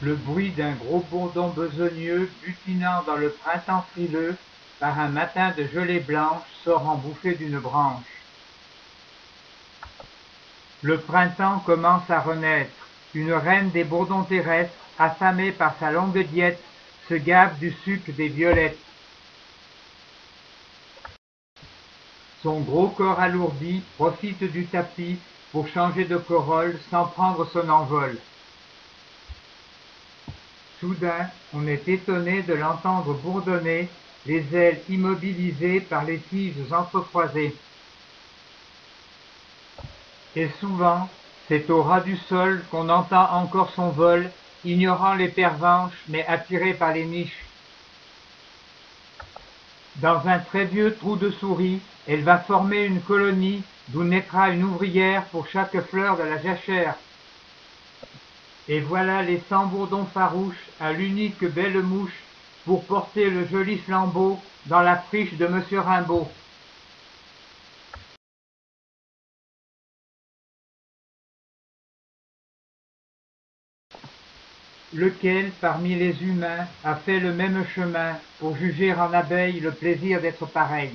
Le bruit d'un gros bourdon besogneux butinant dans le printemps frileux par un matin de gelée blanche sort en bouffée d'une branche. Le printemps commence à renaître. Une reine des bourdons terrestres, affamée par sa longue diète, se gave du suc des violettes. Son gros corps alourdi profite du tapis pour changer de corolle sans prendre son envol. Soudain, on est étonné de l'entendre bourdonner, les ailes immobilisées par les tiges entrecroisées. Et souvent, c'est au ras du sol qu'on entend encore son vol, ignorant les pervenches mais attiré par les niches. Dans un très vieux trou de souris, elle va former une colonie d'où naîtra une ouvrière pour chaque fleur de la jachère. Et voilà les 100 bourdons farouches à l'unique belle mouche pour porter le joli flambeau dans la friche de Monsieur Rimbaud. Lequel, parmi les humains, a fait le même chemin pour juger en abeille le plaisir d'être pareil.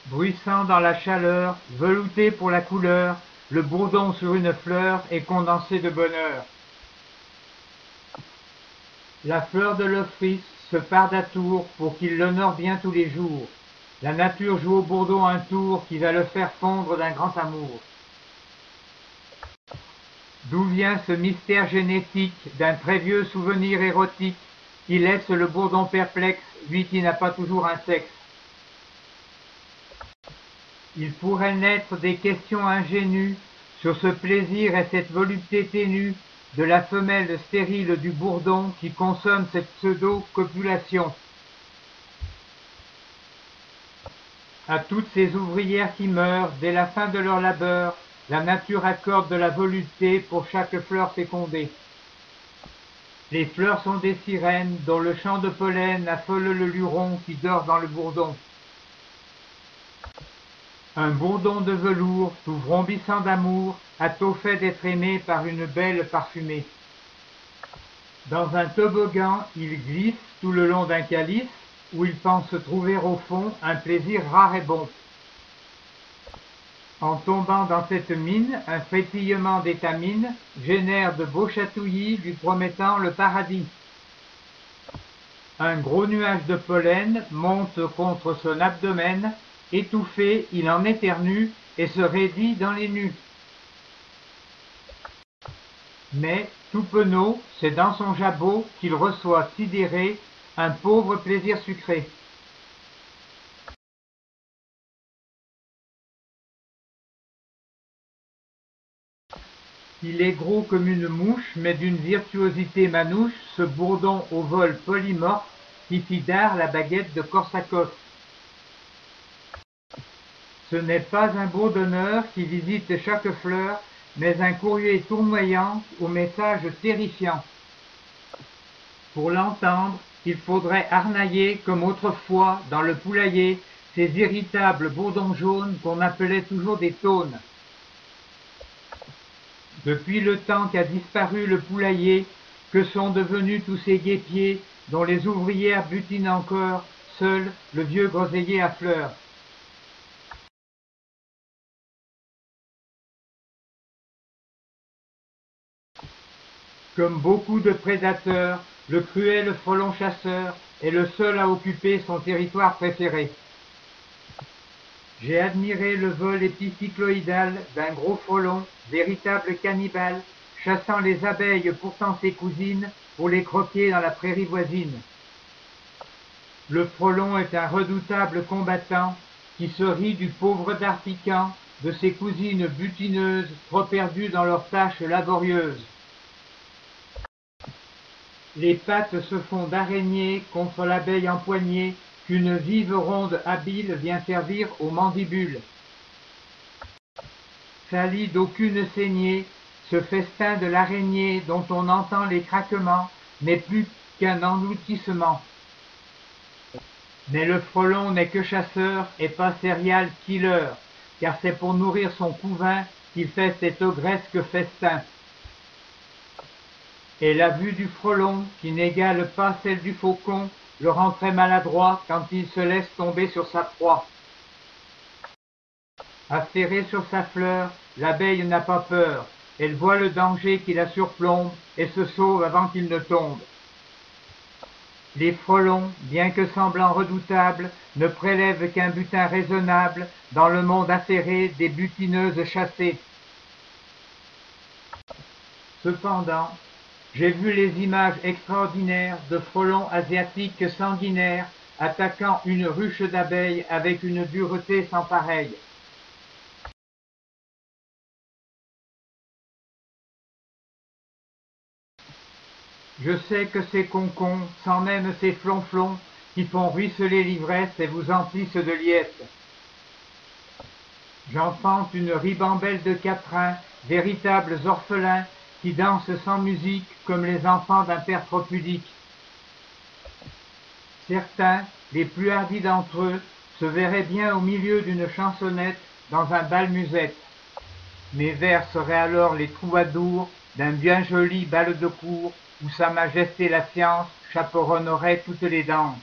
Bruissant dans la chaleur, velouté pour la couleur, le bourdon sur une fleur est condensé de bonheur. La fleur de l'office se pare d'atour pour qu'il l'honore bien tous les jours. La nature joue au bourdon un tour qui va le faire fondre d'un grand amour. D'où vient ce mystère génétique d'un très vieux souvenir érotique qui laisse le bourdon perplexe, lui qui n'a pas toujours un sexe? Il pourrait naître des questions ingénues sur ce plaisir et cette volupté ténue de la femelle stérile du bourdon qui consomme cette pseudo-copulation. À toutes ces ouvrières qui meurent dès la fin de leur labeur, la nature accorde de la volupté pour chaque fleur fécondée. Les fleurs sont des sirènes dont le chant de pollen affole le luron qui dort dans le bourdon. Un bourdon de velours, tout vrombissant d'amour, a tôt fait d'être aimé par une belle parfumée. Dans un toboggan, il glisse tout le long d'un calice, où il pense trouver au fond un plaisir rare et bon. En tombant dans cette mine, un frétillement d'étamines génère de beaux chatouillis lui promettant le paradis. Un gros nuage de pollen monte contre son abdomen, étouffé, il en éternue et se raidit dans les nues. Mais, tout penaud, c'est dans son jabot qu'il reçoit sidéré un pauvre plaisir sucré. Il est gros comme une mouche, mais d'une virtuosité manouche, ce bourdon au vol polymorphe qui fit d'art la baguette de Korsakov. Ce n'est pas un bourdonneur qui visite chaque fleur, mais un courrier tournoyant au message terrifiant. Pour l'entendre, il faudrait harnailler comme autrefois dans le poulailler ces irritables bourdons jaunes qu'on appelait toujours des taunes. Depuis le temps qu'a disparu le poulailler, que sont devenus tous ces guêpiers dont les ouvrières butinent encore, seul le vieux groseillier à fleurs. Comme beaucoup de prédateurs, le cruel frelon chasseur est le seul à occuper son territoire préféré. J'ai admiré le vol épicycloïdal d'un gros frelon, véritable cannibale, chassant les abeilles pourtant ses cousines pour les croquer dans la prairie voisine. Le frelon est un redoutable combattant qui se rit du pauvre dard piquant de ses cousines butineuses trop perdues dans leurs tâches laborieuses. Les pattes se font d'araignée contre l'abeille empoignée qu'une vive ronde habile vient servir aux mandibules. Sali d'aucune saignée, ce festin de l'araignée dont on entend les craquements n'est plus qu'un engloutissement. Mais le frelon n'est que chasseur et pas serial killer, car c'est pour nourrir son couvain qu'il fait cet ogresque festin. Et la vue du frelon, qui n'égale pas celle du faucon, le rend très maladroit quand il se laisse tomber sur sa proie. Affairée sur sa fleur, l'abeille n'a pas peur, elle voit le danger qui la surplombe et se sauve avant qu'il ne tombe. Les frelons, bien que semblant redoutables, ne prélèvent qu'un butin raisonnable dans le monde affairé des butineuses chassées. Cependant, j'ai vu les images extraordinaires de frelons asiatiques sanguinaires attaquant une ruche d'abeilles avec une dureté sans pareille. Je sais que ces concons, sans même ces flonflons, qui font ruisseler l'ivresse et vous emplissent de liesse. J'enfante une ribambelle de quatrains, véritables orphelins, qui dansent sans musique comme les enfants d'un père trop pudique. Certains, les plus hardis d'entre eux, se verraient bien au milieu d'une chansonnette dans un bal musette. Mes vers seraient alors les troubadours d'un bien joli bal de cour où Sa Majesté la Science chaperonneraient toutes les danses.